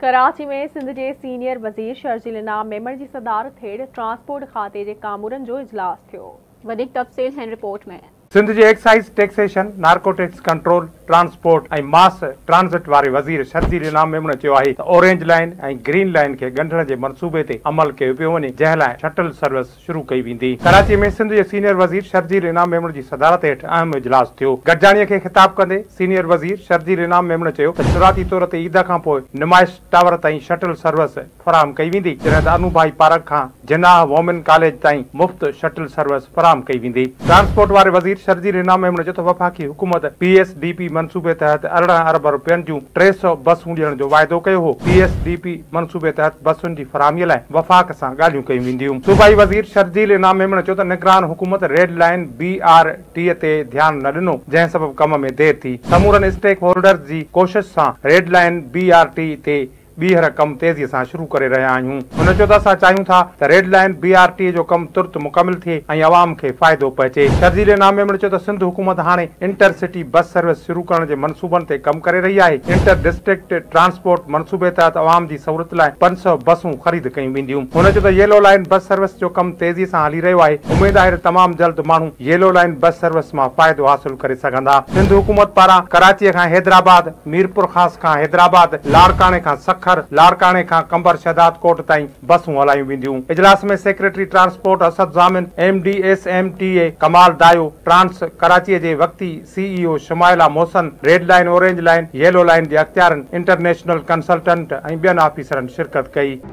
कराची में सिंध के सीनियर वज़ीर शर्जील इनाम मेमण की सदारत हेठ ट्रांसपोर्ट खाते के कामूरन जो इजलास थियो। वधीक तफ़सील हिन रिपोर्ट में। सिंध के excise taxation, narcotics control, transport और मास ट्रांजिट वाले वज़ीर शर्जील इनाम मेमण चयो आहे त ऑरेंज लाइन और ग्रीन लाइन के गंढण के मनसूबे ते अमल कयो पियो वञे, जंहिं लाइ शटल सर्विस शुरू कई वेंदी। कराची में सिंध के सीनियर वज़ीर शर्जील इनाम मेमण की सदारत हेठ अहम इजलास थियो। गॾजाणीअ खे ख़िताब कंदे सीनियर वज़ीर शर्जील इनाम मेमण चयो त शुरूआती तौर ते ईद खां पोइ नुमाइश टावर ताईं शटल सर्विस फराहम कई वेंदी, जॾहिं त अनूभाई पार्क खां जिन्नाह वोमेन कॉलेज ताईं मुफ़्त शटल सर्विस फराहम कई वेंदी। ट्रांसपोर्ट वाले वज़ीर शर्जील इनाम मेमण चयो त वफ़ाक़ी हुकूमत PSDP मनसूबे तहत 18 अरब रुपयनि जूं 300 बसूं ॾियण जो वाइदो कयो हो। PSDP मनसूबे तहत बसुनि जी फराहमीअ लाइ वफ़ाक़ सां ॻाल्हियूं कयूं वेंदियूं। सूबाई वज़ीर शर्जील इनाम मेमण चयो त निगरान हुकूमत रेड लाइन BRT ते ध्यानु न ॾिनो, जंहिं सबबि कम में देरि थी। समूरनि स्टेक होल्डर्स जी कोशिश सां रेड लाइन BRT ते ॿीहर कम तेज़ीअ सां शुरू करे रहिया आहियूं। हुन चयो त असां चाहियूं था त रेड लाइन BRT जो कम तुर्त मुकमिल थिए ऐं अवाम खे फ़ाइदो पहुचे। शर्जील इनाम मेमण चयो त सिंध हुकूमत हाणे इंटरसिटी बस सर्विस शुरू करण जे मनसूबनि ते कम करे रही आहे। इंटर डिस्ट्रिक्ट ट्रांसपोर्ट मनसूबे तहत अवाम जी सहूलियत लाइ 500 बसूं ख़रीद कयूं वेंदियूं। हुन चयो त येलो लाइन बस सर्विस जो कम तेज़ीअ सां हली रहियो आहे। उमेद आहे त तमामु जल्द माण्हू येलो लाइन बस सर्विस मां फ़ाइदो हासिल करे सघंदा। सिंध हुकूमत पारां कराचीअ खां हैदराबाद, मीरपुर ख़ास खां हैदराबाद, लाड़काणे खां सखर, लाड़काणे खां कंबर शहदाद कोट ताईं बसूं हलायूं वेंदियूं। इजलास में secretary transport Asad Zamin, MD SMTA Kamal Dayo, trans Karachi जे वक्ती CEO Shumaila Mohsin, red line, orange line, yellow line जे अख्तियारनि, इंटरनेशनल कंसल्टेंट ऐं ॿियनि ऑफिसरनि शिरकत कई।